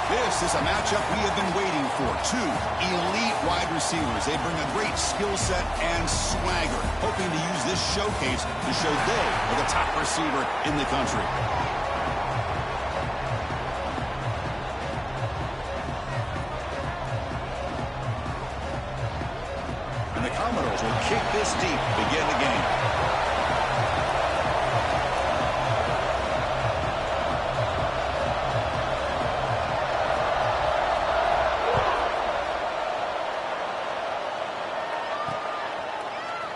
This is a matchup we have been waiting for. Two elite wide receivers. They bring a great skill set and swagger, hoping to use this showcase to show they are the top receiver in the country. And the Commodores will kick this deep to begin the game.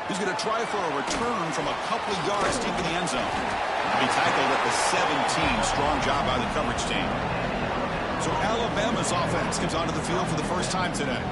He's going to try for a return from a couple of yards deep in the end zone. He tackled at the 17. Strong job by the coverage team. So Alabama's offense comes onto the field for the first time today.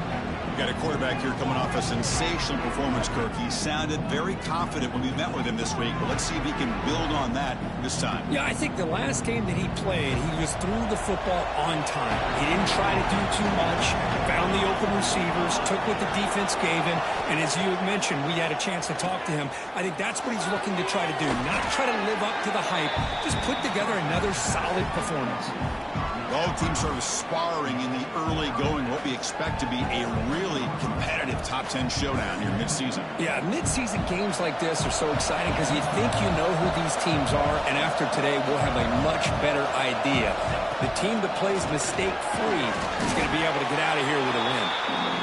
We've got a quarterback here coming off a sensational performance, Kirk. He sounded very confident when we met with him this week. But let's see if he can build on that this time. Yeah, I think the last game that he played, he just threw the football on time. He didn't try to do too much, found the open receivers, took what the defense gave him, and as you mentioned, we had a chance to talk to him. I think that's what he's looking to try to do, not try to live up to the hype, just put together another solid performance. Both teams sort of sparring in the early going, what we expect to be a really competitive top 10 showdown here mid-season. Yeah, mid-season games like this are so exciting because you think you know who these teams are, and after today, we'll have a much better idea. The team that plays mistake-free is going to be able to get out of here with a win.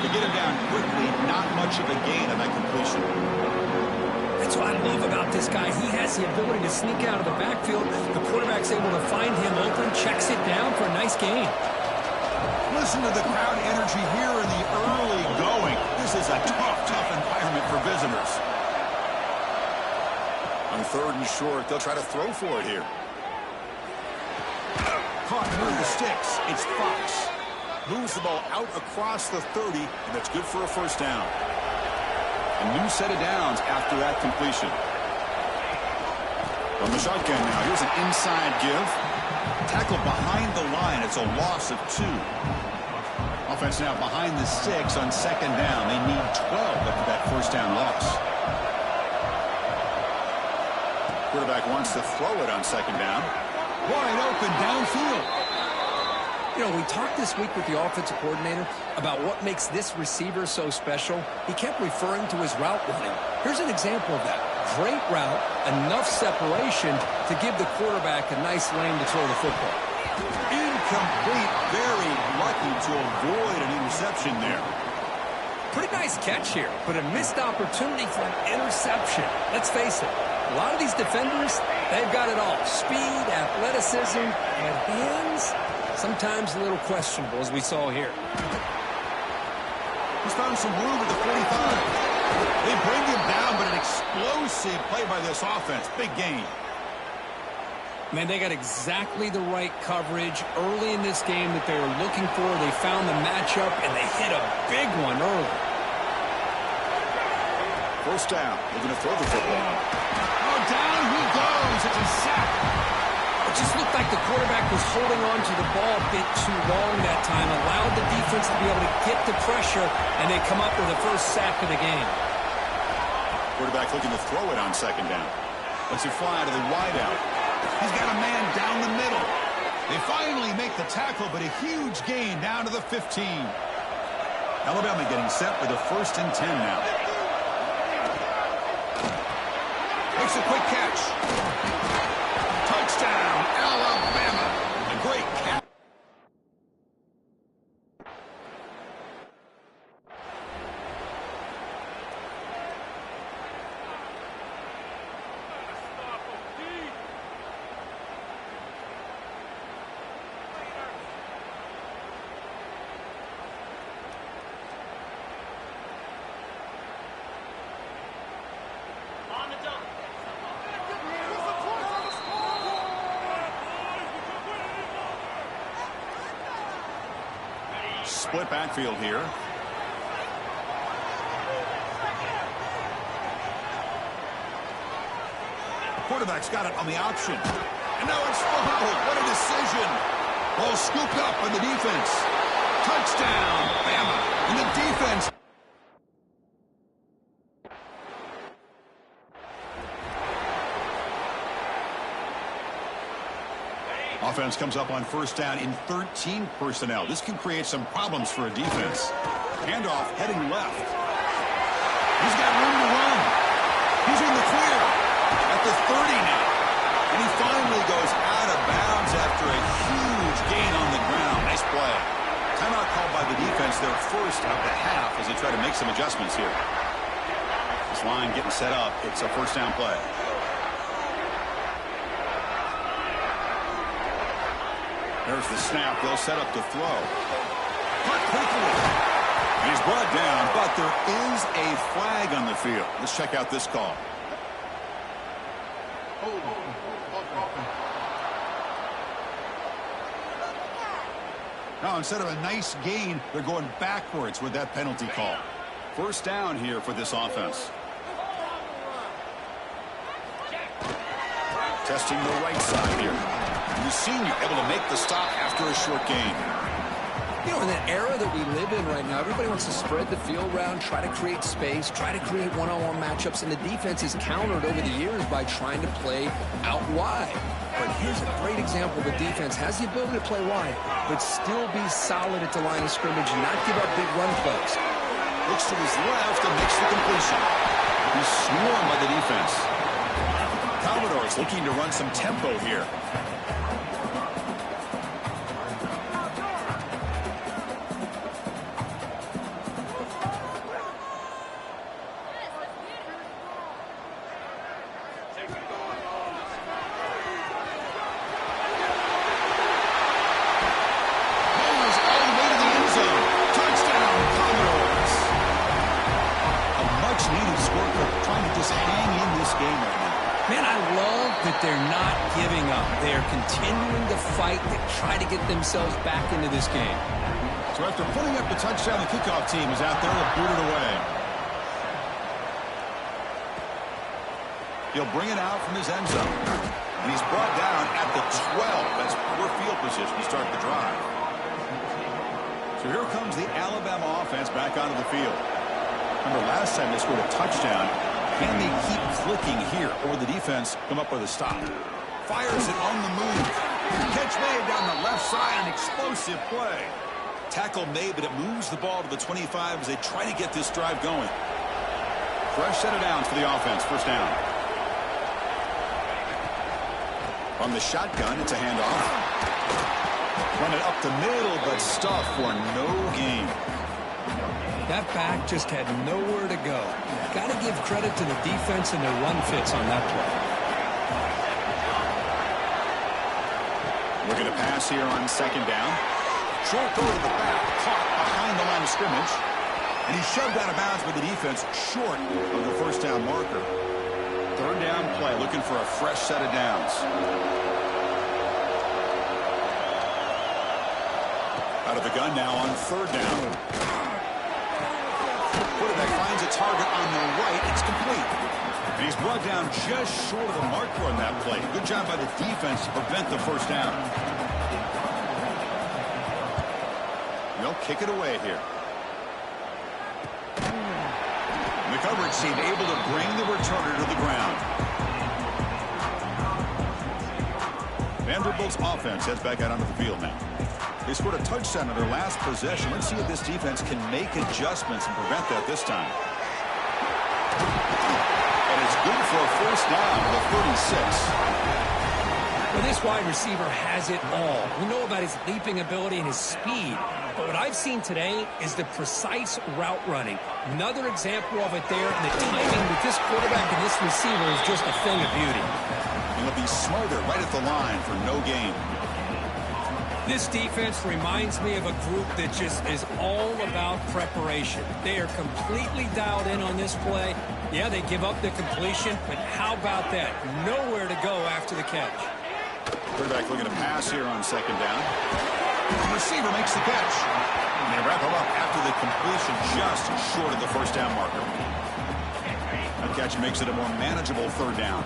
They get him down quickly, not much of a gain on that completion. That's what I love about this guy. He has the ability to sneak out of the backfield. The quarterback's able to find him open, checks it down for a nice gain. Listen to the crowd energy here in the early going. This is a tough environment for visitors. On 3rd and short, they'll try to throw for it here. Caught near the sticks. It's Fox. Moves the ball out across the 30, and that's good for a first down. A new set of downs after that completion. From the shotgun now, here's an inside give. Tackle behind the line. It's a loss of 2. Offense now behind the 6 on 2nd down. They need 12 after that first down loss. Quarterback wants to throw it on 2nd down. Wide open downfield. You know, we talked this week with the offensive coordinator about what makes this receiver so special. He kept referring to his route running. Here's an example of that. Great route, enough separation to give the quarterback a nice lane to throw the football. Incomplete. Very lucky to avoid an interception there. Pretty nice catch here, but a missed opportunity for an interception. Let's face it, a lot of these defenders, they've got it all. Speed, athleticism, and hands. Sometimes a little questionable, as we saw here. He's found some room at the 45. They bring him down, but an explosive play by this offense. Big gain. Man, they got exactly the right coverage early in this game that they were looking for. They found the matchup, and they hit a big one early. First down. They're going to throw the football. Oh, down he goes. It's a sack. It just looked like the quarterback was holding on to the ball a bit too long that time, allowed the defense to be able to get the pressure, and they come up with the first sack of the game. Quarterback looking to throw it on 2nd down. Lets it fly to the wideout. He's got a man down the middle. They finally make the tackle, but a huge gain down to the 15. Alabama getting set for the 1st and 10 now. Makes a quick catch. Touchdown, Alabama. A great catch. Split backfield here. Quarterback's got it on the option. And now it's fumbled. What a decision. Ball scooped up by the defense. Touchdown, Bama. And the defense. offense comes up on first down in 13 personnel. This can create some problems for a defense. Handoff heading left. He's got room to run. He's in the clear at the 30 now. And he finally goes out of bounds after a huge gain on the ground. Nice play. Timeout called by the defense, their first of the half, as they try to make some adjustments here. This line getting set up. It's a first down play. There's the snap. They'll set up to throw. Caught quickly. He's brought down, but there is a flag on the field. Let's check out this call. Now, instead of a nice gain, they're going backwards with that penalty call. First down here for this offense. Testing the right side here. And the senior able to make the stop after a short gain. You know, in the era that we live in right now, everybody wants to spread the field around, try to create space, try to create one-on-one matchups, and the defense is countered over the years by trying to play out wide. But here's a great example. The defense has the ability to play wide, but still be solid at the line of scrimmage and not give up big run plays. Looks to his left and makes the completion. He's swarmed by the defense. Commodores looking to run some tempo here. They're not giving up. They're continuing to fight to try to get themselves back into this game. So after putting up the touchdown, the kickoff team is out there to boot it away. He'll bring it out from his end zone. And he's brought down at the 12. That's poor field position to start the drive. So here comes the Alabama offense back onto the field. Remember last time they scored a touchdown. Can they keep clicking here, or will the defense come up with a stop? Fires it on the move. Catch made down the left side, an explosive play. Tackle made, but it moves the ball to the 25 as they try to get this drive going. Fresh set of downs for the offense, first down. On the shotgun, it's a handoff. Run it up the middle, but stuffed for no gain. That back just had nowhere to go. Got to give credit to the defense and their run fits on that play. Looking to pass here on second down. Short throw to the back, caught behind the line of scrimmage. And he's shoved out of bounds by the defense short of the first down marker. Third down play, looking for a fresh set of downs. Out of the gun now on third down. Quarterback finds a target on the right. It's complete. And he's brought down just short of the marker on that play. Good job by the defense to prevent the first down. They'll kick it away here. And the coverage team able to bring the returner to the ground. Vanderbilt's offense heads back out onto the field now. They scored a touchdown on their last possession. Let's see if this defense can make adjustments and prevent that this time. And it's good for a first down to the 36. Well, this wide receiver has it all. We know about his leaping ability and his speed. But what I've seen today is the precise route running. Another example of it there, and the timing with this quarterback and this receiver is just a thing of beauty. And he'll be smarter right at the line for no gain. This defense reminds me of a group that just is all about preparation. They are completely dialed in on this play. Yeah, they give up the completion, but how about that? Nowhere to go after the catch. Quarterback looking to pass here on second down. The receiver makes the catch. And they wrap him up after the completion just short of the first down marker. That catch makes it a more manageable third down.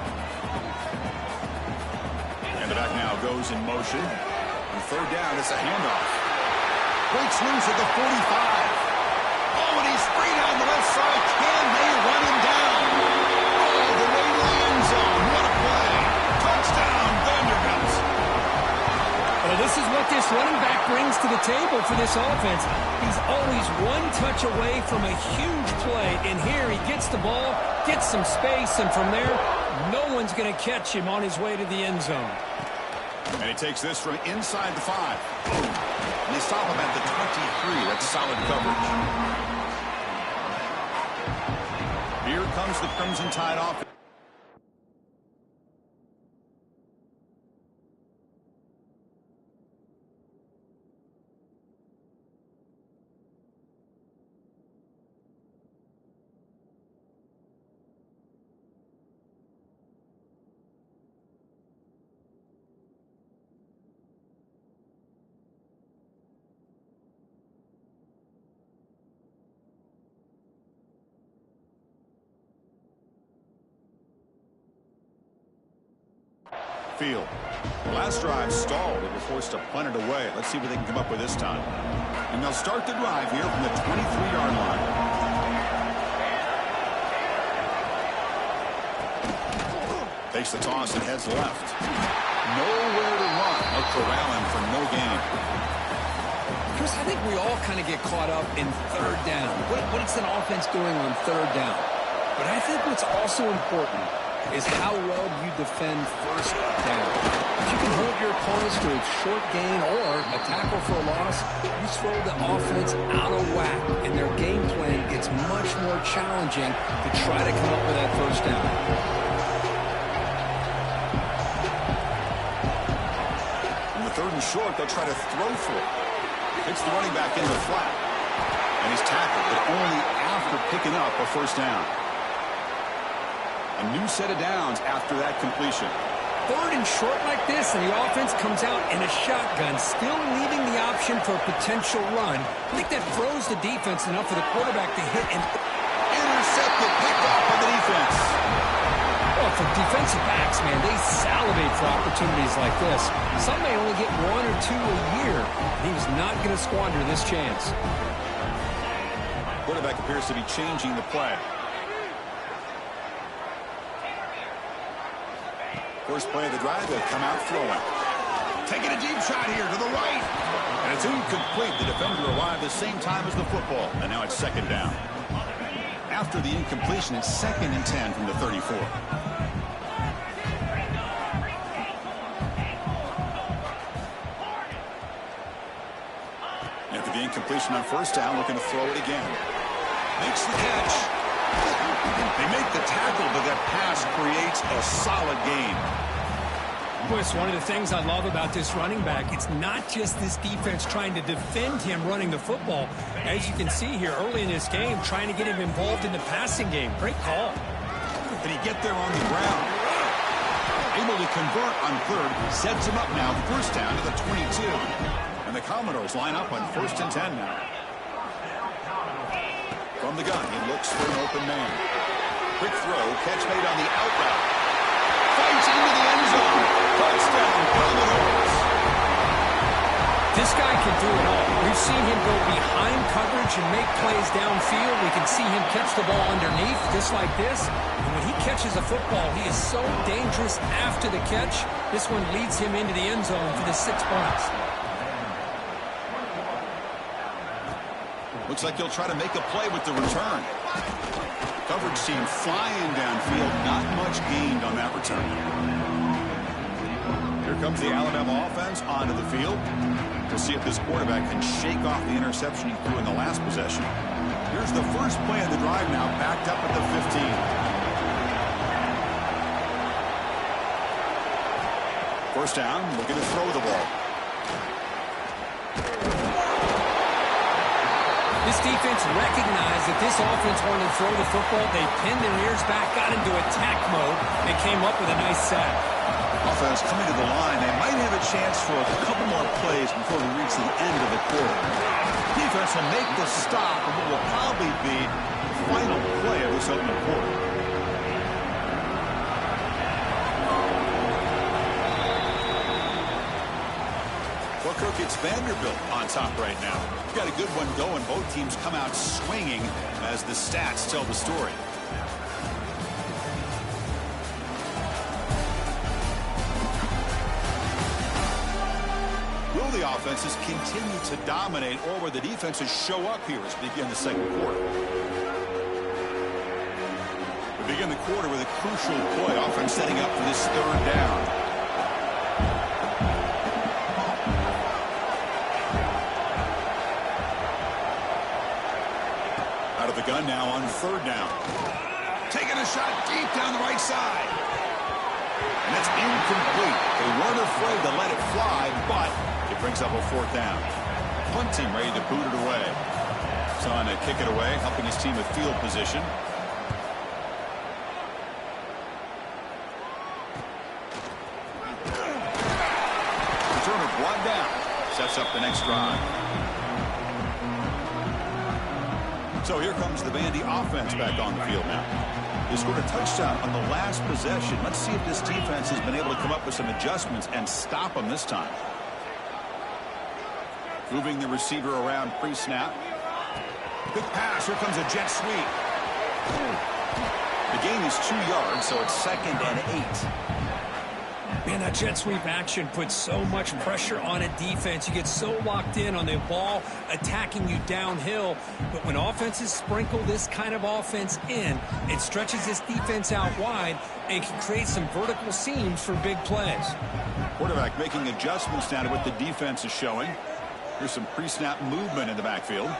And the back now goes in motion. On third down, it's a handoff. Breaks loose at the 45. Oh, and he's free down the left side. Can they run him down? All the way to the end zone. What a play. Touchdown, Vanderbilt. this is what this running back brings to the table for this offense. He's always one touch away from a huge play, and here he gets the ball, gets some space, and from there, no one's going to catch him on his way to the end zone. And he takes this from inside the 5. And they stop him at the 23. That's solid coverage. Here comes the Crimson Tide offense. Field. Last drive stalled. They were forced to punt it away. Let's see what they can come up with this time. And they'll start the drive here from the 23-yard line. Takes the toss and heads left. Nowhere to run. They'll corral him for no gain. Chris, I think we all kind of get caught up in third down. What is an offense doing on third down? But I think what's also important is how well you defend first down. If you can hold your opponents to a short gain or a tackle for a loss, you throw the offense out of whack, and their game plan gets much more challenging to try to come up with that first down. On the 3rd and short, they'll try to throw for it. Hits the running back in the flat. And he's tackled, but only after picking up a first down. A new set of downs after that completion. 3rd and short like this, and the offense comes out in a shotgun, still leaving the option for a potential run. I think that throws the defense enough for the quarterback to hit and intercepted, picked off by the defense. Well, for defensive backs, man, they salivate for opportunities like this. Some may only get 1 or 2 a year. He was not going to squander this chance. Quarterback appears to be changing the play. First play of the drive, they'll come out throwing. Taking a deep shot here to the right. And it's incomplete. The defender arrived the same time as the football. And now it's 2nd down. After the incompletion, it's 2nd and 10 from the 34. After the incompletion on first down, looking to throw it again. Makes the catch. They make the tackle, but that pass creates a solid gain. Boy, it's one of the things I love about this running back. It's not just this defense trying to defend him running the football. As you can see here early in this game, trying to get him involved in the passing game. Great call. Did he get there on the ground? Able to convert on 3rd, sets him up now, first down to the 22. And the Commodores line up on 1st and 10 now. From the gun, he looks for an open man. Quick throw, catch made on the out route. Fights into the end zone. Touchdown, Commodores. This guy can do it all. We've seen him go behind coverage and make plays downfield. We can see him catch the ball underneath, just like this. And when he catches a football, he is so dangerous after the catch. This one leads him into the end zone for the 6 points. Looks like he'll try to make a play with the return. Coverage team flying downfield. Not much gained on that return. Here comes the Alabama offense onto the field. We'll see if this quarterback can shake off the interception he threw in the last possession. Here's the first play of the drive now, backed up at the 15. First down, looking to throw the ball. This defense recognized that this offense wanted to throw the football. They pinned their ears back, got into attack mode, and came up with a nice sack. Offense coming to the line. They might have a chance for a couple more plays before we reach the end of the quarter. Defense will make the stop on what will probably be the final play of this opening quarter. Well, Kirk, it's Vanderbilt on top right now. Got a good one going. Both teams come out swinging as the stats tell the story. We'll Philly offenses continue to dominate, or where the defenses show up here as we begin the second quarter. We begin the quarter with a crucial play. Offense setting up for this third down. Out of the gun now on third down. Taking a shot deep down the right side. And that's incomplete. They weren't afraid to let it fly, but it brings up a fourth down. Punting, ready to boot it away. Trying to kick it away, helping his team with field position. Returner brought down. Sets up the next drive. So here comes the Vandy offense back on the field now. They scored a touchdown on the last possession. Let's see if this defense has been able to come up with some adjustments and stop them this time. Moving the receiver around pre-snap. Quick pass. Here comes a jet sweep. The gain is 2 yards, so it's 2nd and 8. Man, that jet sweep action puts so much pressure on a defense. You get so locked in on the ball attacking you downhill. But when offenses sprinkle this kind of offense in, it stretches this defense out wide and can create some vertical seams for big plays. Quarterback making adjustments now to what the defense is showing. Here's some pre-snap movement in the backfield.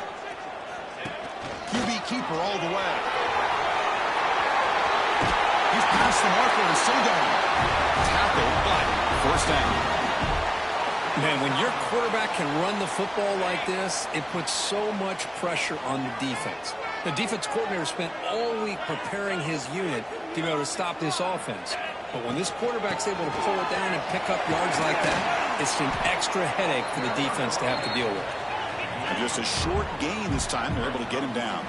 QB keeper all the way. He's past the marker and still going. Tackle, but first down. Man, when your quarterback can run the football like this, it puts so much pressure on the defense. The defense coordinator spent all week preparing his unit to be able to stop this offense. But when this quarterback's able to pull it down and pick up yards like that, it's an extra headache for the defense to have to deal with. And just a short gain this time. They're able to get him down.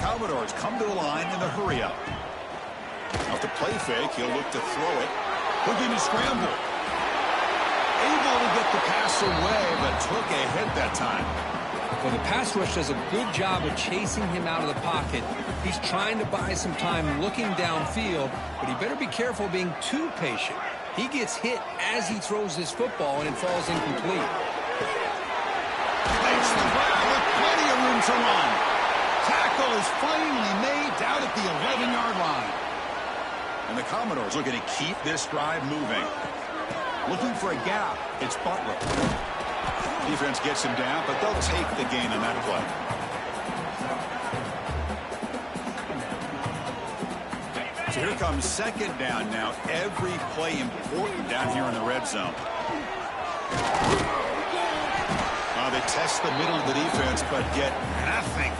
Commodores come to the line in the hurry-up. Off the play fake, he'll look to throw it. Looking to scramble. Able to get the pass away, but took a hit that time. Well, the pass rush does a good job of chasing him out of the pocket. He's trying to buy some time looking downfield, but he better be careful being too patient. He gets hit as he throws his football, and it falls incomplete. Makes the grab with plenty of room to run. Tackle is finally made down at the 11-yard line. And the Commodores looking to keep this drive moving. Looking for a gap. It's Butler. Defense gets him down, but they'll take the gain on that play. So here comes second down now. Every play important down here in the red zone. They test the middle of the defense, but get nothing.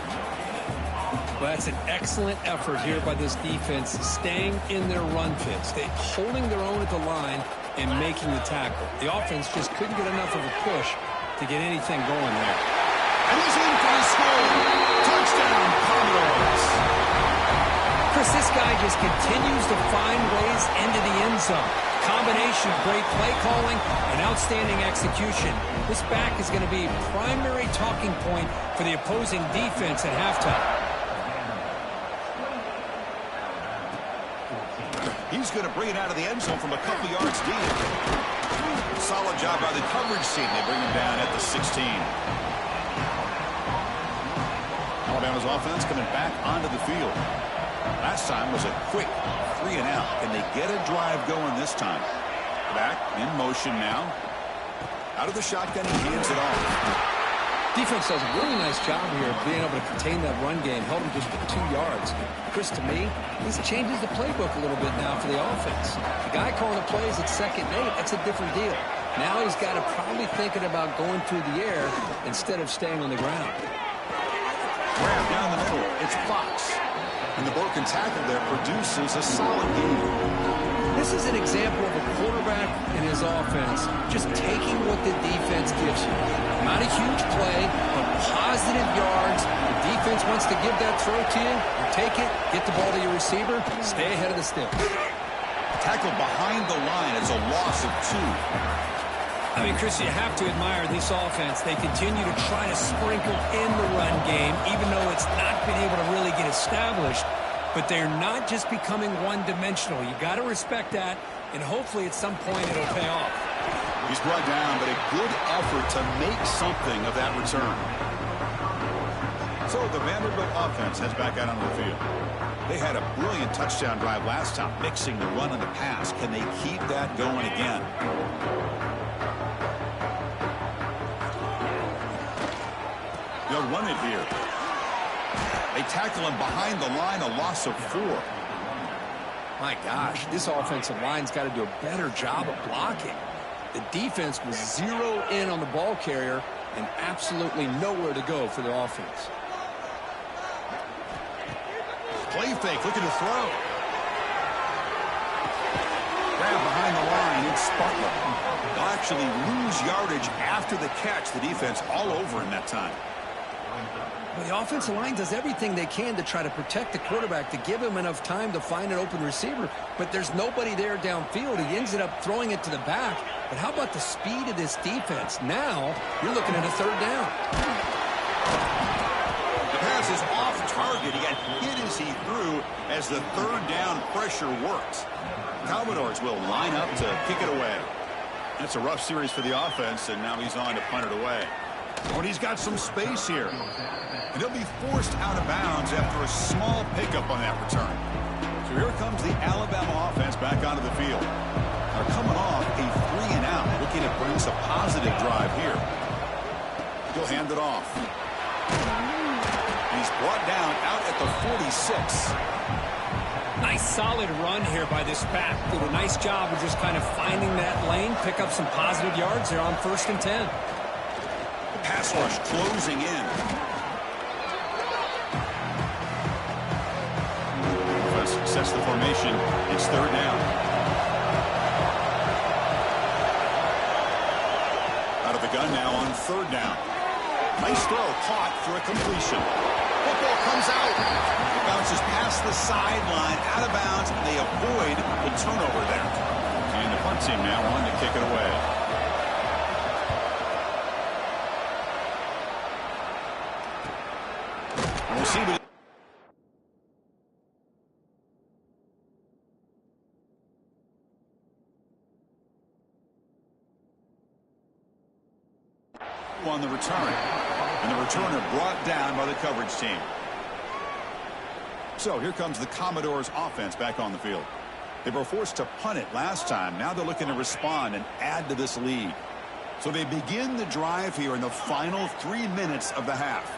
Well, that's an excellent effort here by this defense, staying in their run fits. They're holding their own at the line and making the tackle. The offense just couldn't get enough of a push to get anything going there. And he's in for the score. Touchdown, Commodores. Chris, this guy just continues to find ways into the end zone. Combination of great play calling and outstanding execution. This back is going to be a primary talking point for the opposing defense at halftime. He's going to bring it out of the end zone from a couple yards deep. Solid job by the coverage team. They bring him down at the 16. Alabama's offense coming back onto the field. Last time was a quick 3 and out. Can they get a drive going this time? Back in motion now. Out of the shotgun, he hands it off. Defense does a really nice job here of being able to contain that run game. Held him just for 2 yards. Chris, to me, this changes the playbook a little bit now for the offense. The guy calling the plays at 2nd and 8, that's a different deal. Now he's got to probably thinking about going through the air instead of staying on the ground. Grab down the middle. It's Fox. And the broken tackle there produces a solid game. This is an example of a quarterback and his offense just taking what the defense gives you. Not a huge play, but positive yards. The defense wants to give that throw to you. You take it, get the ball to your receiver, stay ahead of the stick. Tackle behind the line. It's a loss of 2. I mean, Chris, you have to admire this offense. They continue to try to sprinkle in the run game, even though it's not been able to really get established. But they're not just becoming one-dimensional. You got to respect that, and hopefully at some point it'll pay off. He's brought down, but a good effort to make something of that return. So the Vanderbilt offense heads back out onto the field. They had a brilliant touchdown drive last time, mixing the run and the pass. Can they keep that going again? They'll run it here. They tackle him behind the line, a loss of 4. My gosh, this offensive line's got to do a better job of blocking. The defense was zero in on the ball carrier and absolutely nowhere to go for the offense. Play fake, looking to throw. Grab behind the line, it's Butler. They'll actually lose yardage after the catch. The defense all over him that time. Well, the offensive line does everything they can to try to protect the quarterback, to give him enough time to find an open receiver, but there's nobody there downfield. He ends up throwing it to the back. But how about the speed of this defense? Now you're looking at a 3rd down. The pass is off target. He got hit as he threw as the 3rd down pressure worked. Commodores will line up to kick it away. That's a rough series for the offense, and now he's on to punt it away. Oh, and he's got some space here. And he'll be forced out of bounds after a small pickup on that return. So here comes the Alabama offense back onto the field. They're coming off a 3-and-out, looking to bring a positive drive here. He'll hand it off. He's brought down out at the 46. Nice solid run here by this back. Did a nice job of just kind of finding that lane, pick up some positive yards there on 1st and 10. The pass rush closing in. Sets the formation. It's 3rd down. Out of the gun now on 3rd down. Nice throw, caught for a completion. Football comes out. It bounces past the sideline, out of bounds, and they avoid the turnover there. And the punt team now on to kick it away. And we'll see what on the return, and the returner brought down by the coverage team. So here comes the Commodores offense back on the field. They were forced to punt it last time. Now they're looking to respond and add to this lead. So they begin the drive here in the final 3 minutes of the half.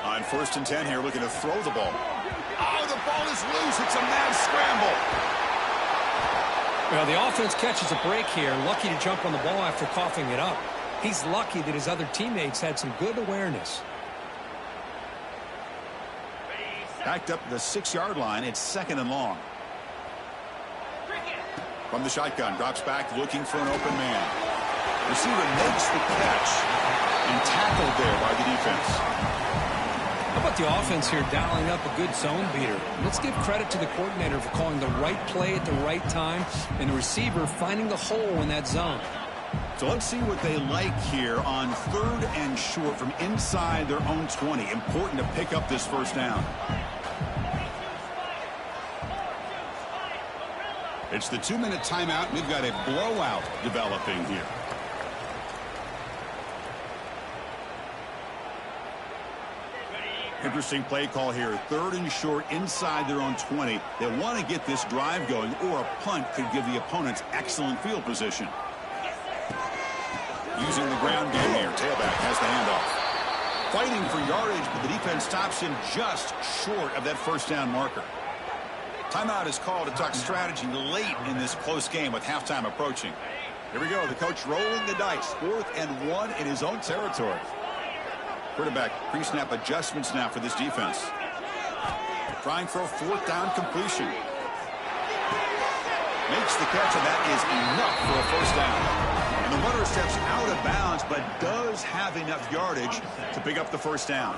On 1st and 10 here, looking to throw the ball. Oh, the ball is loose. It's a mad scramble. Well, the offense catches a break here, lucky to jump on the ball after coughing it up. He's lucky that his other teammates had some good awareness. Backed up the 6-yard line. It's 2nd and long. From the shotgun, drops back looking for an open man. Receiver makes the catch and tackled there by the defense. How about the offense here dialing up a good zone beater? Let's give credit to the coordinator for calling the right play at the right time and the receiver finding the hole in that zone. So let's see what they like here on 3rd and short from inside their own 20. Important to pick up this 1st down. It's the 2-minute timeout. We've got a blowout developing here. Interesting play call here. 3rd and short inside their own 20. They want to get this drive going, or a punt could give the opponents excellent field position. Using the ground game here. Tailback has the handoff. Fighting for yardage, but the defense stops him just short of that 1st down marker. Timeout is called to talk strategy late in this close game with halftime approaching. Here we go. The coach rolling the dice. 4th and 1 in his own territory. Quarterback pre-snap adjustments now for this defense. Trying for a 4th down completion. Makes the catch, and that is enough for a 1st down. And the runner steps out of bounds, but does have enough yardage to pick up the 1st down.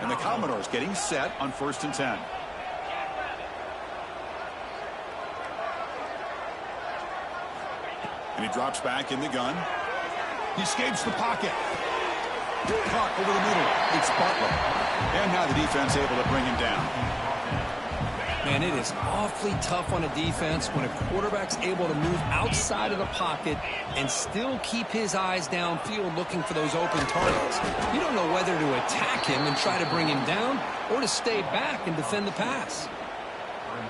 And the Commodores getting set on 1st and 10. And he drops back in the gun. He escapes the pocket. Caught over the middle. It's Butler. And now the defense able to bring him down. Man, it is awfully tough on a defense when a quarterback's able to move outside of the pocket and still keep his eyes downfield looking for those open targets. You don't know whether to attack him and try to bring him down or to stay back and defend the pass.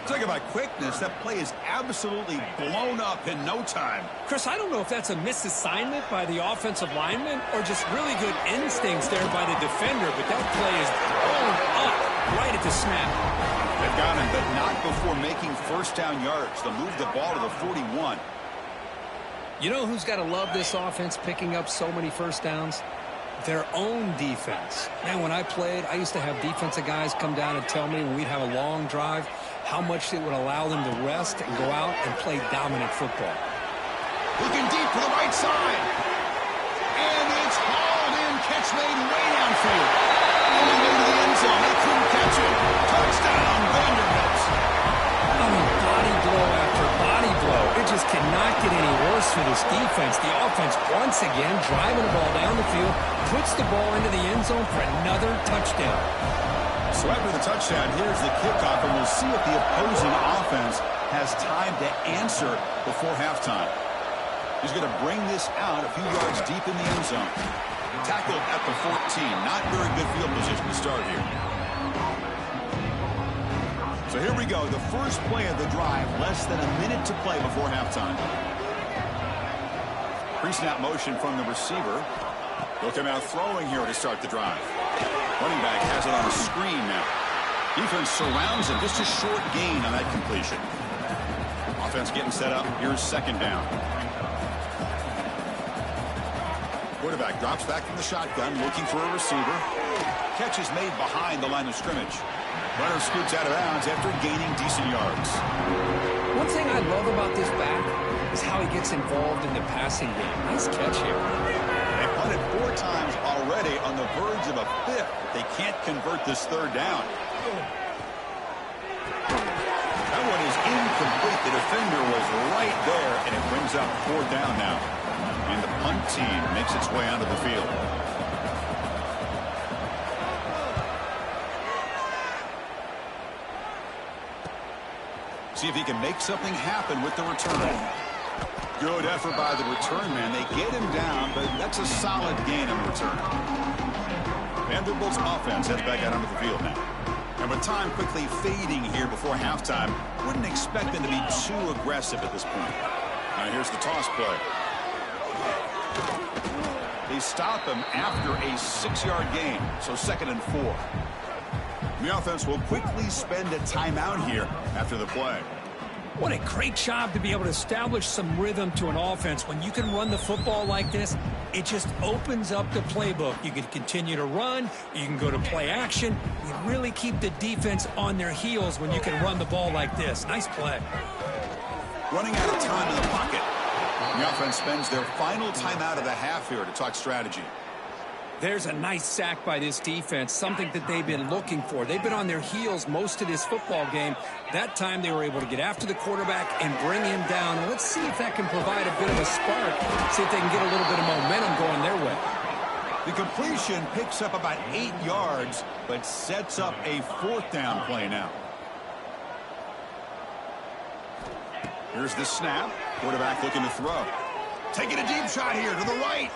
Talk about quickness. That play is absolutely blown up in no time. Chris, I don't know if that's a misassignment by the offensive lineman or just really good instincts there by the defender, but that play is blown up right at the snap. They've got him, but not before making first down yards. They'll move the ball to the 41. You know who's got to love this offense picking up so many first downs? Their own defense. Man, when I played, I used to have defensive guys come down and tell me when we'd have a long drive how much it would allow them to rest and go out and play dominant football. Looking deep to the right side. And it's hauled in. Catch made way downfield. All the way to the end zone. They couldn't catch it. Touchdown, Vanderbilt. I mean, body blow after body blow. It just cannot get any worse for this defense. The offense, once again, driving the ball down the field, puts the ball into the end zone for another touchdown. So after the touchdown, here's the kickoff, and we'll see if the opposing offense has time to answer before halftime. He's going to bring this out a few yards deep in the end zone. Tackled at the 14. Not very good field position to start here. So here we go, the first play of the drive, less than a minute to play before halftime. Pre-snap motion from the receiver. He'll come out throwing here to start the drive. Running back has it on a screen now. Defense surrounds him. Just a short gain on that completion. Offense getting set up. Here's second down. Quarterback drops back from the shotgun, looking for a receiver. Catch is made behind the line of scrimmage. Runner scoots out of bounds after gaining decent yards. One thing I love about this back is how he gets involved in the passing game. Nice catch here. They punted 4 times already on the verge of a 5th. They can't convert this third down. That one is incomplete. The defender was right there, and it brings up 4th down now. And the punt team makes its way onto the field. See if he can make something happen with the return. Good effort by the return man. They get him down, but that's a solid gain on the return. Vanderbilt's offense heads back out onto the field now. And with time quickly fading here before halftime, wouldn't expect them to be too aggressive at this point. Now here's the toss play. They stop him after a 6-yard gain, so 2nd and 4. The offense will quickly spend a timeout here after the play. What a great job to be able to establish some rhythm to an offense. When you can run the football like this, it just opens up the playbook. You can continue to run. You can go to play action. You really keep the defense on their heels when you can run the ball like this. Nice play. Running out of time in the pocket. The offense spends their final timeout of the half here to talk strategy. There's a nice sack by this defense, something that they've been looking for. They've been on their heels most of this football game. That time they were able to get after the quarterback and bring him down. And let's see if that can provide a bit of a spark, see if they can get a little bit of momentum going their way. The completion picks up about 8 yards, but sets up a 4th down play now. Here's the snap. Quarterback looking to throw. Taking a deep shot here to the right.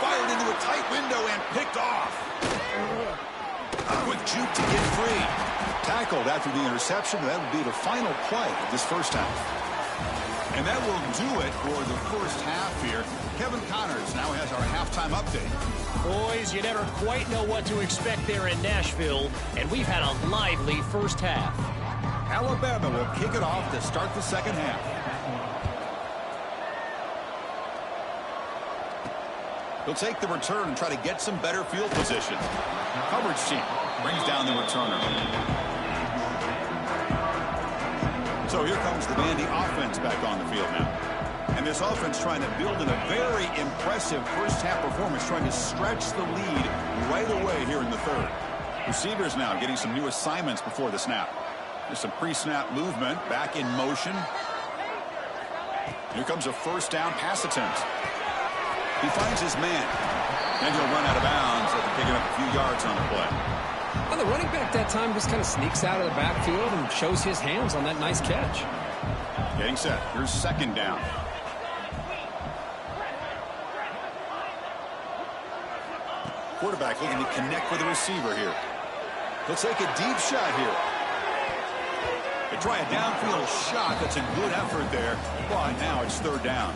Fired into a tight window and picked off. A quick juke to get free. Tackled after the interception. That would be the final play of this first half. And that will do it for the first half here. Kevin Connors now has our halftime update. Boys, you never quite know what to expect there in Nashville, and we've had a lively first half. Alabama will kick it off to start the second half. He'll take the return and try to get some better field position. Coverage team brings down the returner. So here comes the Vandy offense back on the field now. And this offense trying to build in a very impressive first half performance, trying to stretch the lead right away here in the third. Receivers now getting some new assignments before the snap. There's some pre-snap movement, back in motion. Here comes a first down pass attempt. He finds his man. And he'll run out of bounds after picking up a few yards on the play. Well, the running back that time just kind of sneaks out of the backfield and shows his hands on that nice catch. Getting set. Here's second down. Quarterback looking to connect with the receiver here. He'll take a deep shot here. They try a downfield shot. That's a good effort there. But now it's third down.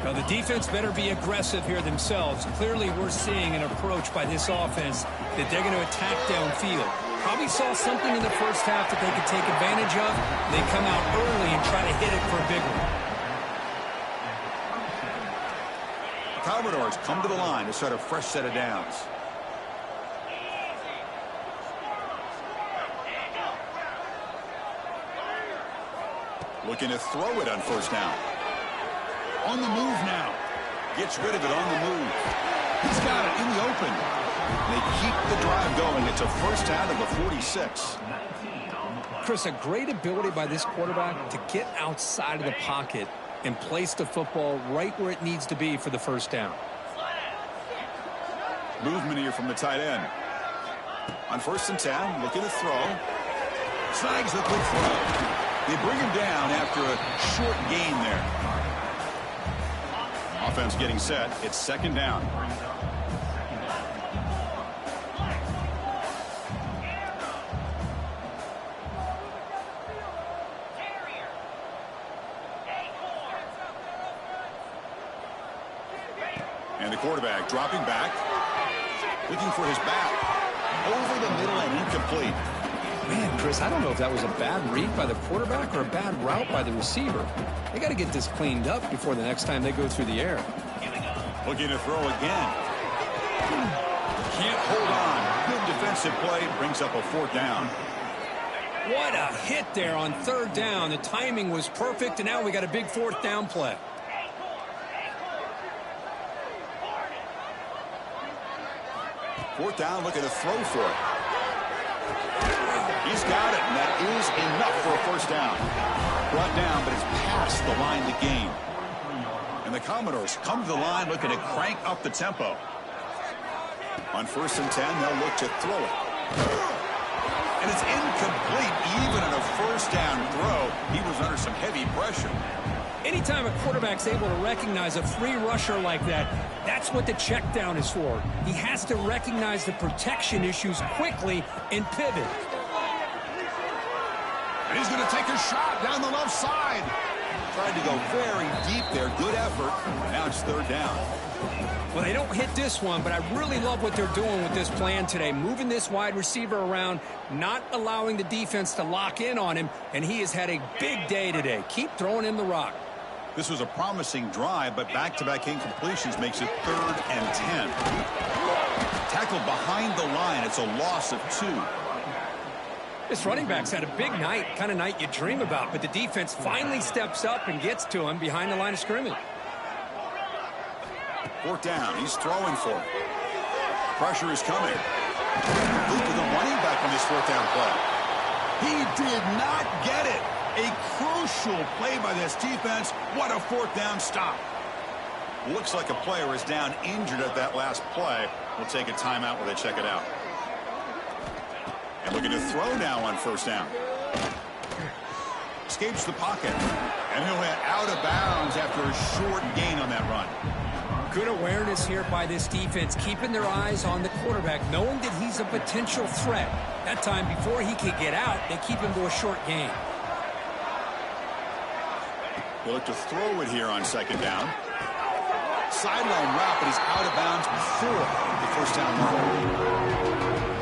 Well, the defense better be aggressive here themselves. Clearly, we're seeing an approach by this offense that they're going to attack downfield. Probably saw something in the first half that they could take advantage of. They come out early and try to hit it for a big one. The Commodores come to the line to start a fresh set of downs. Looking to throw it on first down. On the move now. Gets rid of it on the move. He's got it in the open. They keep the drive going. It's a first down of the 46. Chris, a great ability by this quarterback to get outside of the pocket and place the football right where it needs to be for the first down. Movement here from the tight end. On first and 10, looking to throw. Snags the quick throw. They bring him down after a short gain there. Offense getting set. It's second down. And the quarterback dropping back. Looking for his back. Over the middle and incomplete. Man, Chris, I don't know if that was a bad read by the quarterback or a bad route by the receiver. They got to get this cleaned up before the next time they go through the air. Looking to throw again. Can't hold on. Good defensive play. Brings up a fourth down. What a hit there on third down. The timing was perfect, and now we got a big fourth down play. Fourth down, looking to throw for it. He's got it, and that is enough for a first down. Brought down, but it's past the line to gain. And the Commodores come to the line looking to crank up the tempo. On first and 10, they'll look to throw it. And it's incomplete, even on a first down throw. He was under some heavy pressure. Anytime a quarterback's able to recognize a free rusher like that, that's what the check down is for. He has to recognize the protection issues quickly and pivot. And he's going to take a shot down the left side. Tried to go very deep there. Good effort. Now it's third down. Well, they don't hit this one, but I really love what they're doing with this plan today. Moving this wide receiver around, not allowing the defense to lock in on him, and he has had a big day today. Keep throwing him the rock. This was a promising drive, but back-to-back incompletions makes it third and 10. Tackled behind the line. It's a loss of 2. This running back's had a big night, kind of night you dream about, but the defense finally steps up and gets to him behind the line of scrimmage. Fourth down. He's throwing for it. Pressure is coming. Look at the running back on this fourth down play. He did not get it. A crucial play by this defense. What a fourth down stop. Looks like a player is down injured at that last play. We'll take a timeout while they check it out. And looking to throw now on first down. Escapes the pocket. And he'll hit out of bounds after a short gain on that run. Good awareness here by this defense, keeping their eyes on the quarterback, knowing that he's a potential threat. That time, before he could get out, they keep him to a short gain. They'll look to throw it here on second down. Sideline route, but he's out of bounds before the first down marker.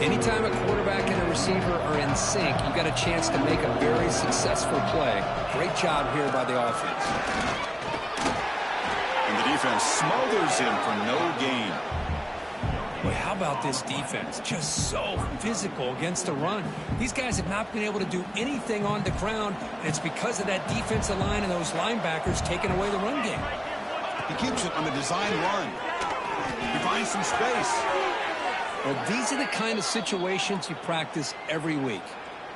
Anytime a quarterback and a receiver are in sync, you got a chance to make a very successful play. Great job here by the offense. And the defense smothers him for no gain. Boy, how about this defense? Just so physical against the run. These guys have not been able to do anything on the ground, and it's because of that defensive line and those linebackers taking away the run game. He keeps it on the design run. He finds some space. Well, these are the kind of situations you practice every week.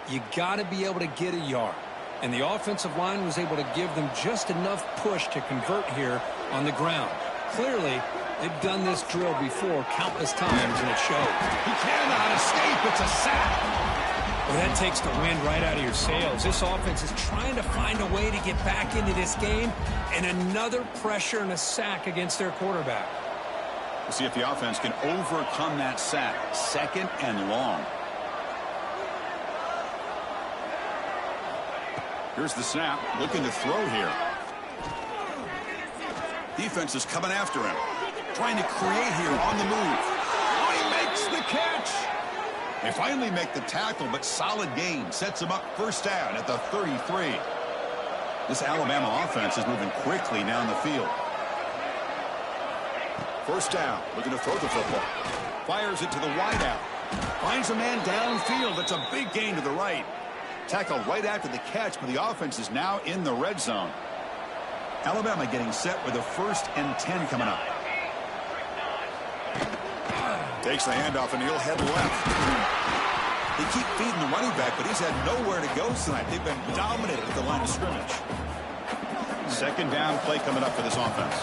You got to be able to get a yard. And the offensive line was able to give them just enough push to convert here on the ground. Clearly, They've done this drill before countless times, and it shows. He cannot escape. It's a sack. Well, that takes the wind right out of your sails. This offense is trying to find a way to get back into this game, and another pressure and a sack against their quarterback. We'll see if the offense can overcome that sack. 2nd and long. Here's the snap. Looking to throw here. Defense is coming after him. Trying to create here on the move. Oh, he makes the catch. They finally make the tackle, but solid gain. Sets him up 1st down at the 33. This Alabama offense is moving quickly down the field. 1st down. Looking to throw the football. Fires it to the wideout. Finds a man downfield. That's a big gain to the right. Tackled right after the catch, but the offense is now in the red zone. Alabama getting set with a 1st and 10 coming up. Takes the handoff, and he'll head left. They keep feeding the running back, but he's had nowhere to go tonight. They've been dominated at the line of scrimmage. 2nd down play coming up for this offense.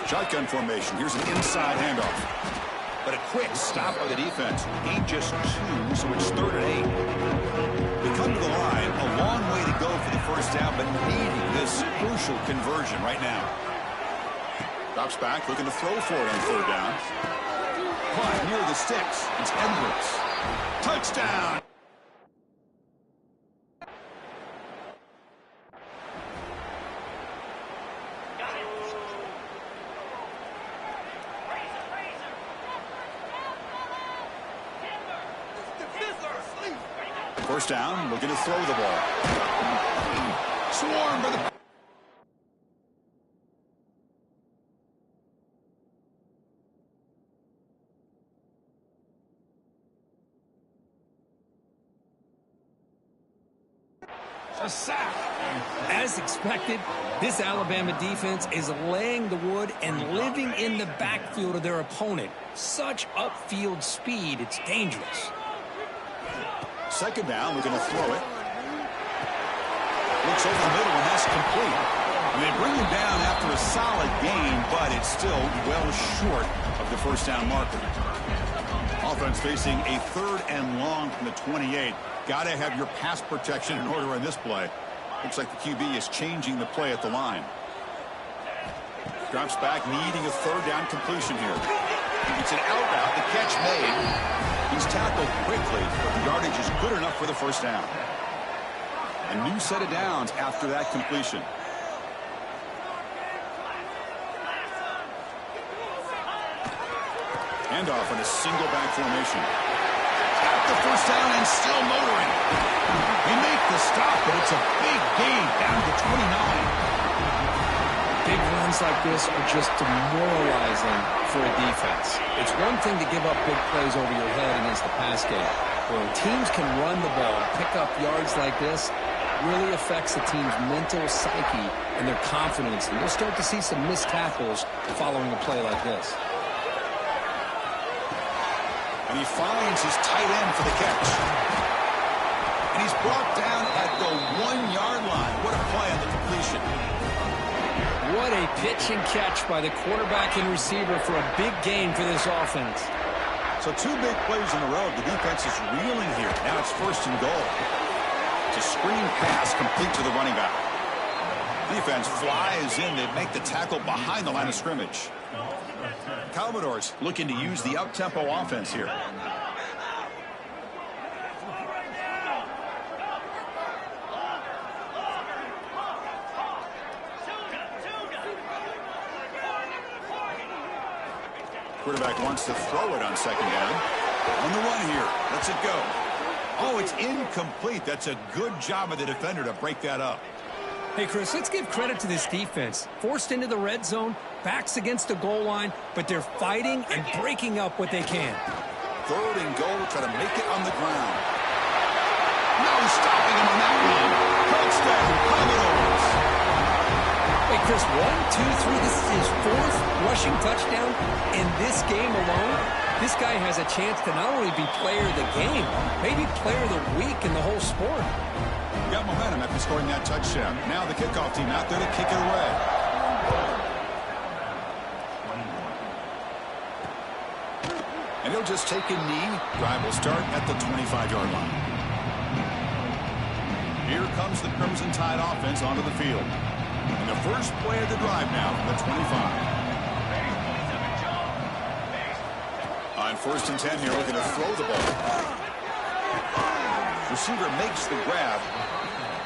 Shotgun formation. Here's an inside handoff. But a quick stop by the defense. Gain just 2, so it's 3rd and 8. They come to the line. A long way to go for the 1st down, but needing this crucial conversion right now. Drops back, looking to throw for it on 3rd down. Caught near the sticks. It's Edwards. Touchdown! First down, looking to throw the ball. Swarmed by the... A sack. As expected, this Alabama defense is laying the wood and living in the backfield of their opponent. Such upfield speed, it's dangerous. 2nd down, looking to throw it. Looks over the middle, and that's complete. And they bring him down after a solid gain, but it's still well short of the 1st down marker. Offense facing a 3rd and long from the 28. Got to have your pass protection in order in this play. Looks like the QB is changing the play at the line. Drops back, needing a 3rd down completion here. It's an out route, the catch made. He's tackled quickly, but the yardage is good enough for the 1st down. A new set of downs after that completion. Handoff in a single back formation. Got the 1st down and still motoring. They make the stop, but it's a big gain down to 29. Big runs like this are just demoralizing for a defense. It's one thing to give up big plays over your head against the pass game. When teams can run the ball, pick up yards like this, really affects the team's mental psyche and their confidence. And you'll start to see some missed tackles following a play like this. And he finds his tight end for the catch. And he's brought down at the 1-yard line. What a play on the completion. What a pitch and catch by the quarterback and receiver for a big gain for this offense. So 2 big plays in a row. The defense is reeling here. Now it's 1st and goal. It's a screen pass complete to the running back. Defense flies in. They make the tackle behind the line of scrimmage. Commodores looking to use the up-tempo offense here. Quarterback wants to throw it on 2nd down. On the run here. Lets it go. Oh, it's incomplete. That's a good job of the defender to break that up. Hey, Chris, let's give credit to this defense. Forced into the red zone, backs against the goal line, but they're fighting and breaking up what they can. 3rd and goal, try to make it on the ground. No stopping him on that one. Touchdown, Commodores. Hey, Chris, 1, 2, 3. This is his 4th rushing touchdown in this game alone. This guy has a chance to not only be player of the game, maybe player of the week in the whole sport. Got momentum after scoring that touchdown. Now the kickoff team out there to kick it away. And he'll just take a knee. Drive will start at the 25-yard line. Here comes the Crimson Tide offense onto the field. And the first play of the drive now from the 25. On 1st and 10 here, looking to throw the ball. Receiver makes the grab.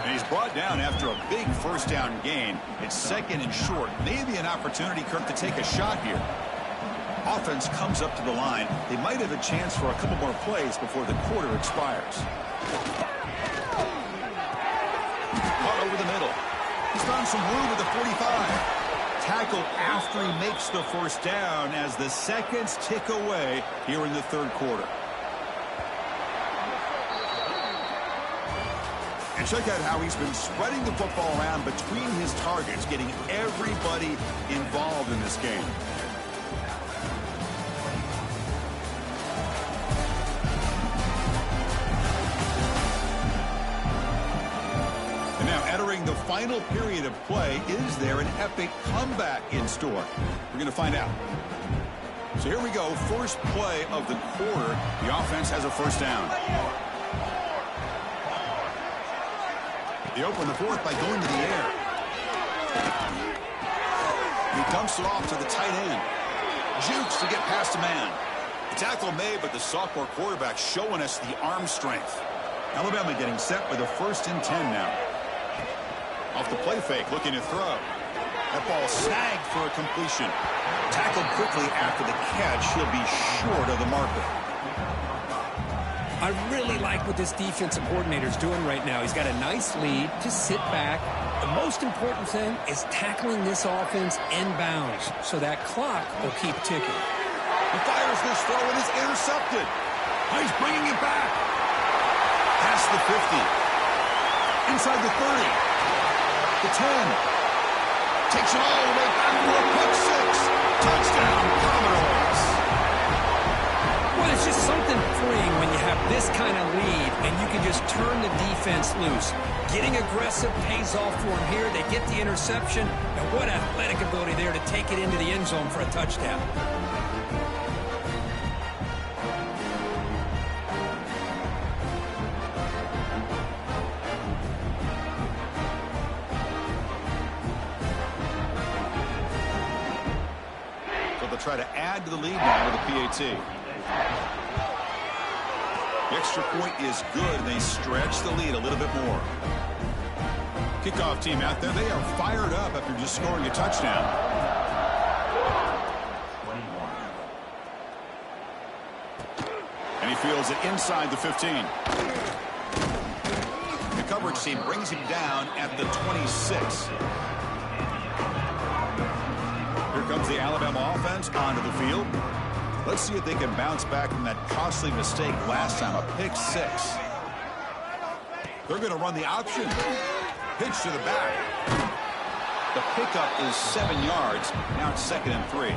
And he's brought down after a big first down gain. It's 2nd and short. Maybe an opportunity, Kirk, to take a shot here. Offense comes up to the line. They might have a chance for a couple more plays before the quarter expires. Caught over the middle. He's found some room at the 45. Tackle after he makes the first down as the seconds tick away here in the 3rd quarter. And check out how he's been spreading the football around between his targets, getting everybody involved in this game. Entering the final period of play, is there an epic comeback in store? We're going to find out. So here we go, first play of the quarter. The offense has a first down. They open the 4th by going to the air. He dumps it off to the tight end. Jukes to get past a man. The tackle made, but the sophomore quarterback showing us the arm strength. Alabama getting set with a 1st and 10 now. Off the play fake, looking to throw. That ball snagged for a completion. Tackled quickly after the catch. He'll be short of the marker. I really like what this defensive coordinator is doing right now. He's got a nice lead. Just sit back. The most important thing is tackling this offense inbounds so that clock will keep ticking. He fires this throw and is intercepted. He's bringing it back. Past the 50. Inside the 30. The 10. Takes it all the way back for a pick 6. Touchdown, Commodores. Well, it's just something freeing when you have this kind of lead and you can just turn the defense loose. Getting aggressive pays off for them here. They get the interception. And what athletic ability there to take it into the end zone for a touchdown. Try to add to the lead now with the PAT. The extra point is good. They stretch the lead a little bit more. Kickoff team out there. They are fired up after just scoring a touchdown. And he fields it inside the 15. The coverage team brings him down at the 26. Comes the Alabama offense onto the field. Let's see if they can bounce back from that costly mistake last time, a pick 6. They're going to run the option. Pitch to the back. The pickup is 7 yards. Now it's 2nd and 3.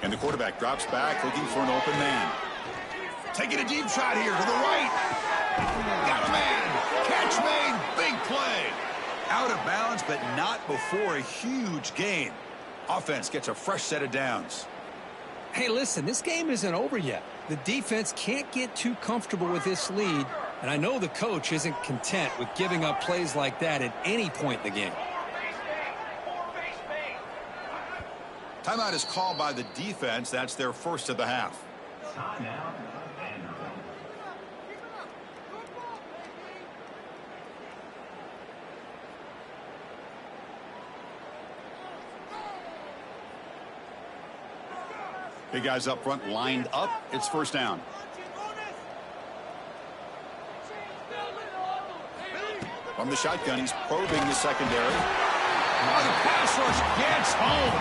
And the quarterback drops back, looking for an open man. Taking a deep shot here to the right. Got a man. Catch made. Big play. Out of bounds, but not before a huge gain. Offense gets a fresh set of downs. Hey, listen, this game isn't over yet. The defense can't get too comfortable with this lead, and I know the coach isn't content with giving up plays like that at any point in the game. Timeout is called by the defense. That's their first of the half. Big guys up front lined up. It's first down. From the shotgun, he's probing the secondary. Oh, the pass rush gets home.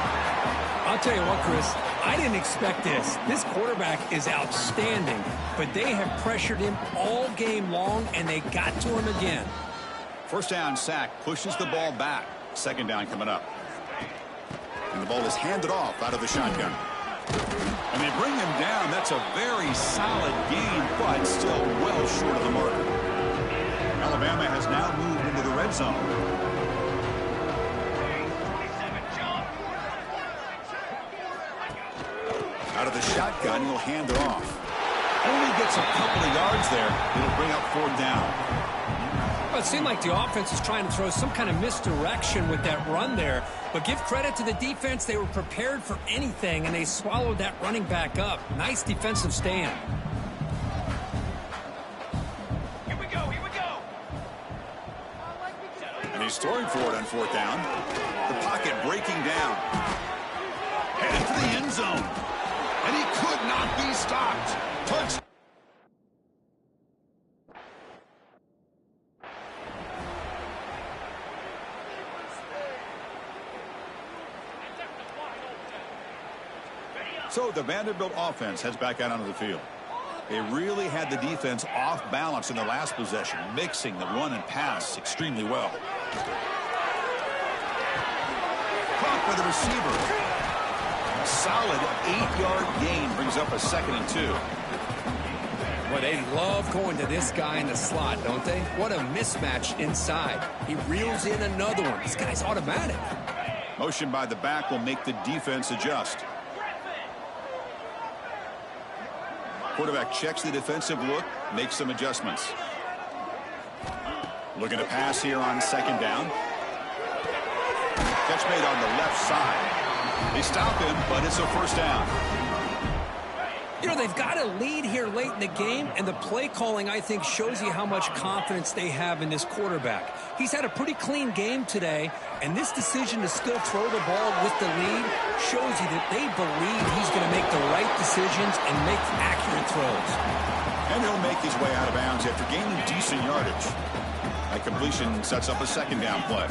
I'll tell you what, Chris, I didn't expect this. This quarterback is outstanding, but they have pressured him all game long, and they got to him again. First down sack, pushes the ball back. Second down coming up. And the ball is handed off out of the shotgun. And they bring him down. That's a very solid gain, but still well short of the marker. Alabama has now moved into the red zone. Out of the shotgun, he'll hand it off. Only gets a couple of yards there. It'll bring up 4th down. Well, it seemed like the offense was trying to throw some kind of misdirection with that run there. But give credit to the defense. They were prepared for anything, and they swallowed that running back up. Nice defensive stand. Here we go, here we go. And he's throwing for it on 4th down. The pocket breaking down. Headed for the end zone. And he could not be stopped. Touchdown. So the Vanderbilt offense heads back out onto the field. They really had the defense off balance in the last possession, mixing the run and pass extremely well. Caught by the receiver. A solid 8-yard gain brings up a 2nd and 2. Well, they love going to this guy in the slot, don't they? What a mismatch inside. He reels in another one. This guy's automatic. Motion by the back will make the defense adjust. Quarterback checks the defensive look, makes some adjustments. Looking to pass here on 2nd down. Catch made on the left side. They stop him, but it's a 1st down. You know, they've got a lead here late in the game, and the play calling, I think, shows you how much confidence they have in this quarterback. He's had a pretty clean game today, and this decision to still throw the ball with the lead shows you that they believe he's going to make the right decisions and make accurate throws. And he'll make his way out of bounds after gaining decent yardage. That completion sets up a 2nd down play.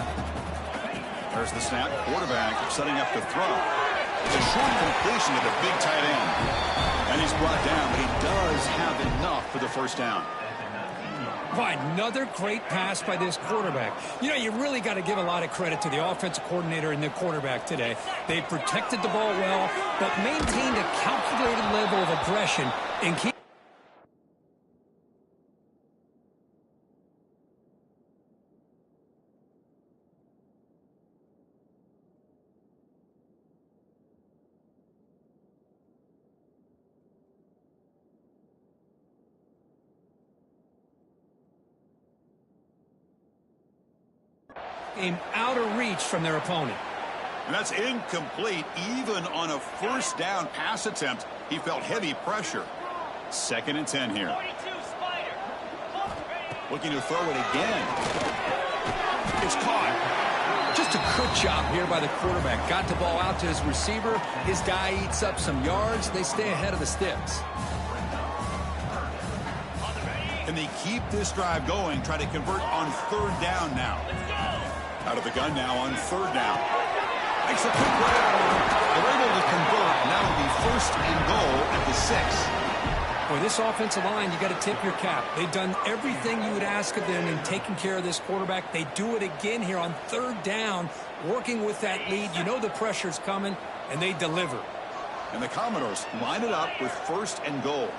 There's the snap. Quarterback setting up to throw. It's a short completion to the big tight end. And he's brought down, but he does have enough for the 1st down. Boy, another great pass by this quarterback. You know, you really got to give a lot of credit to the offensive coordinator and the quarterback today. They protected the ball well, but maintained a calculated level of aggression and keep. Game out of reach from their opponent. And that's incomplete. Even on a 1st down pass attempt, he felt heavy pressure. 2nd and 10 here. Looking to throw it again. It's caught. Just a good job here by the quarterback. Got the ball out to his receiver. His guy eats up some yards. They stay ahead of the sticks. And they keep this drive going, try to convert on 3rd down now. Out of the gun now on 3rd down. Makes a quick grab. They're able to convert. Now it'll be 1st and goal at the 6. Boy, this offensive line, you got to tip your cap. They've done everything you would ask of them in taking care of this quarterback. They do it again here on 3rd down, working with that lead. You know the pressure's coming, and they deliver. And the Commodores line it up with 1st and goal.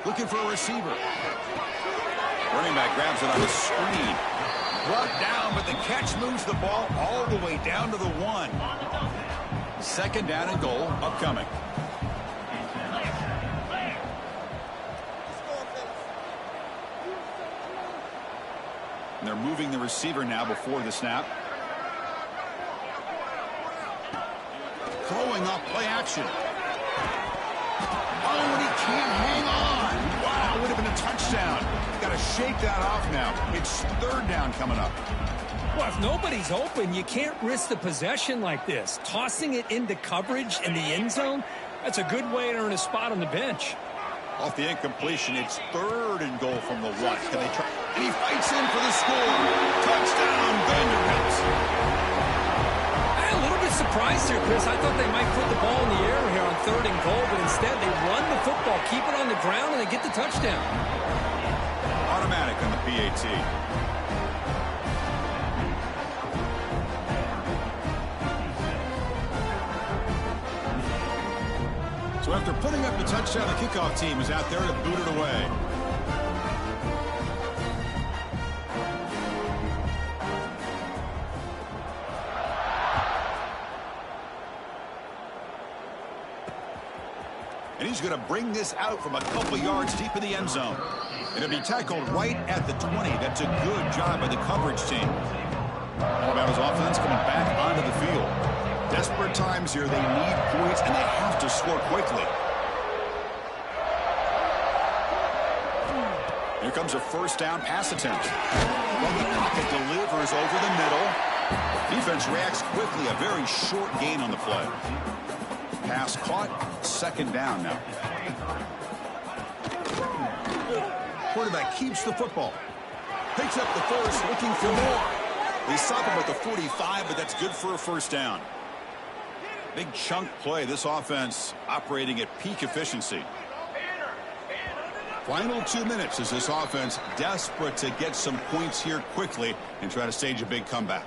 Looking for a receiver. Running back grabs it on the screen. Brought down, but the catch moves the ball all the way down to the 1. 2nd down and goal upcoming. And they're moving the receiver now before the snap. Throwing off play action. Oh, and he can't hang on. Wow, would have been a touchdown. Got to shake that off now. It's 3rd down coming up. Well, if nobody's open, you can't risk the possession like this. Tossing it into coverage in the end zone, that's a good way to earn a spot on the bench. Off the incompletion, it's 3rd and goal from the 1. Can they try? And he fights in for the score. Touchdown, Vanderbilt. I'm a little bit surprised here, Chris. I thought they might put the ball in the air here on 3rd and goal, but instead they run the football, keep it on the ground, and they get the touchdown. Automatic on the PAT. So after putting up the touchdown, the kickoff team is out there to boot it away. And he's going to bring this out from a couple yards deep in the end zone. It'll be tackled right at the 20. That's a good job by the coverage team. Alabama's offense coming back onto the field. Desperate times here. They need points, and they have to score quickly. Here comes a first down pass attempt. Well, the pocket delivers over the middle. Defense reacts quickly. A very short gain on the play. Pass caught. Second down now. Quarterback keeps the football. Picks up the first, looking for more. They stop him at the 45, but that's good for a first down. Big chunk play. This offense operating at peak efficiency. Final 2 minutes as this offense desperate to get some points here quickly and try to stage a big comeback.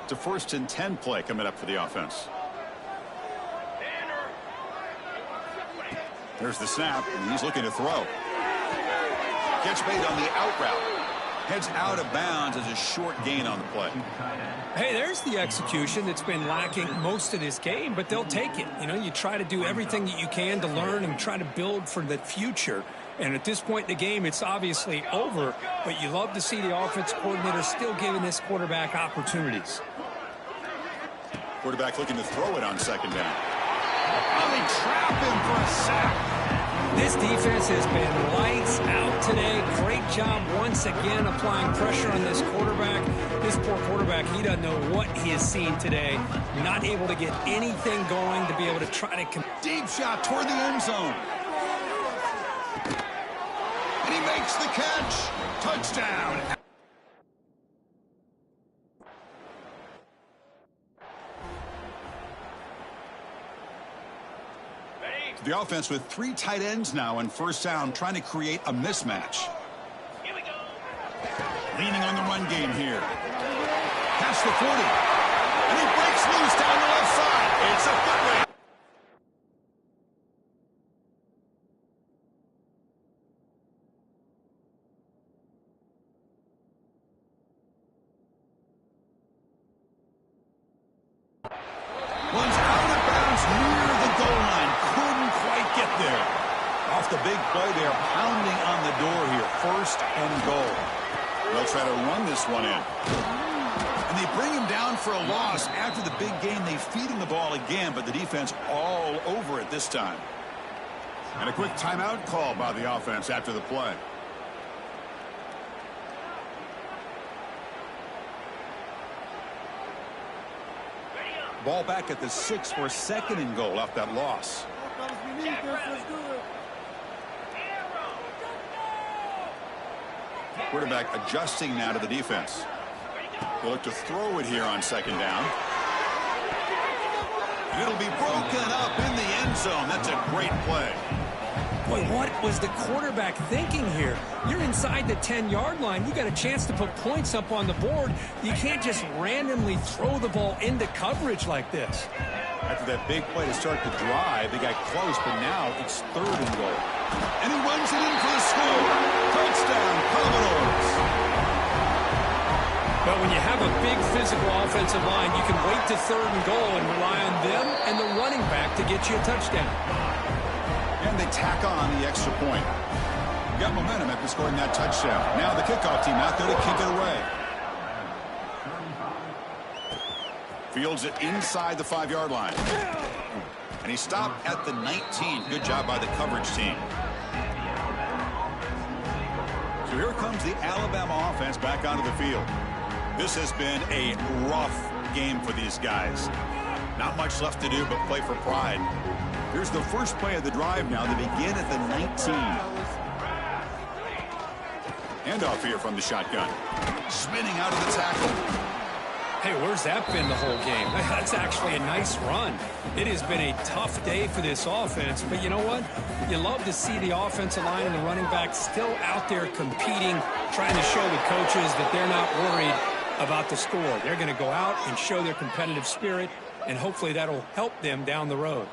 It's a 1st and 10 play coming up for the offense. There's the snap, and he's looking to throw. Catch made on the out route. Heads out of bounds as a short gain on the play. Hey, there's the execution that's been lacking most of this game, but they'll take it. You know, you try to do everything that you can to learn and try to build for the future. And at this point in the game, it's obviously over, but you love to see the offense coordinator still giving this quarterback opportunities. Quarterback looking to throw it on second down. Oh, they trap him for a sack. This defense has been lights out today. Great job once again applying pressure on this quarterback. This poor quarterback, he doesn't know what he has seen today. Not able to get anything going to be able to try to... Deep shot toward the end zone. And he makes the catch. Touchdown. The offense with 3 tight ends now on first down, trying to create a mismatch. Here we go. Leaning on the run game here. Past the 40. And he breaks loose down the left side. It's a foot race. One's out of bounds near the goal line. Couldn't quite get there. Off the big play there, pounding on the door here. 1st and goal. They'll try to run this one in. And they bring him down for a loss. After the big gain, they feed him the ball again, but the defense all over it this time. And a quick timeout call by the offense after the play. Ball back at the 6 for 2nd and goal off that loss. Quarterback adjusting now to the defense. They'll look to throw it here on second down. It'll be broken up in the end zone. That's a great play. Boy, what was the quarterback thinking here? You're inside the 10-yard line. You got a chance to put points up on the board. You can't just randomly throw the ball into coverage like this. After that big play to start the drive, they got close, but now it's 3rd and goal. And he runs it in for the score. Touchdown, Commodores. But when you have a big physical offensive line, you can wait to 3rd and goal and rely on them and the running back to get you a touchdown. And they tack on the extra point. Got momentum after scoring that touchdown. Now the kickoff team out there to kick it away. Fields it inside the 5-yard line. And he stopped at the 19. Good job by the coverage team. So here comes the Alabama offense back onto the field. This has been a rough game for these guys. Not much left to do but play for pride. Here's the first play of the drive now. They begin at the 19. Handoff here from the shotgun. Spinning out of the tackle. Hey, where's that been the whole game? That's actually a nice run. It has been a tough day for this offense, but you know what? You love to see the offensive line and the running back still out there competing, trying to show the coaches that they're not worried about the score. They're going to go out and show their competitive spirit, and hopefully that'll help them down the road.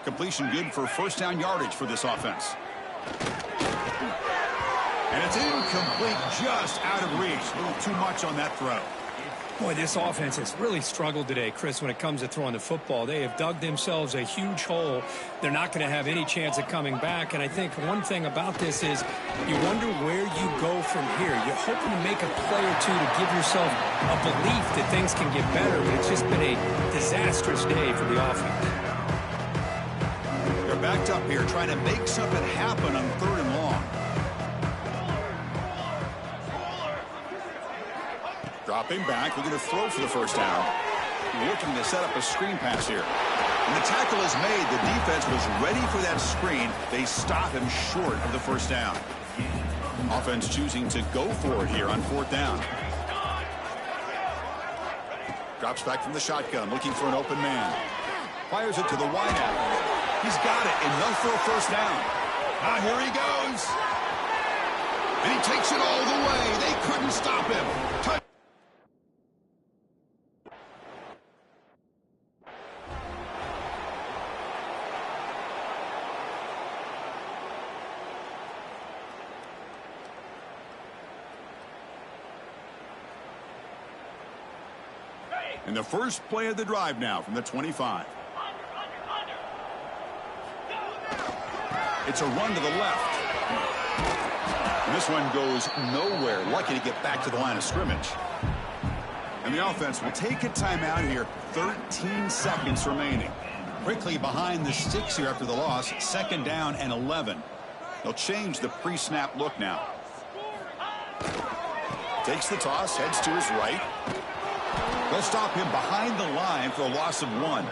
Completion good for first down yardage for this offense. And it's incomplete, just out of reach. A little too much on that throw. Boy, this offense has really struggled today, Chris, when it comes to throwing the football. They have dug themselves a huge hole. They're not going to have any chance of coming back. And I think one thing about this is you wonder where you go from here. You're hoping to make a play or two to give yourself a belief that things can get better, but it's just been a disastrous day for the offense. They're backed up here trying to make something happen on 3rd and long. Dropping back, looking to throw for the first down. Looking to set up a screen pass here. When the tackle is made, the defense was ready for that screen. They stop him short of the first down. Offense choosing to go for it here on 4th down. Drops back from the shotgun, looking for an open man. Fires it to the wideout. He's got it, enough for a first down. Now here he goes. And he takes it all the way. They couldn't stop him. And the first play of the drive now from the 25. It's a run to the left. And this one goes nowhere. Lucky to get back to the line of scrimmage. And the offense will take a timeout here. 13 seconds remaining. Quickly behind the sticks here after the loss. 2nd down and 11. They'll change the pre-snap look now. Takes the toss, heads to his right. They'll stop him behind the line for a loss of 1.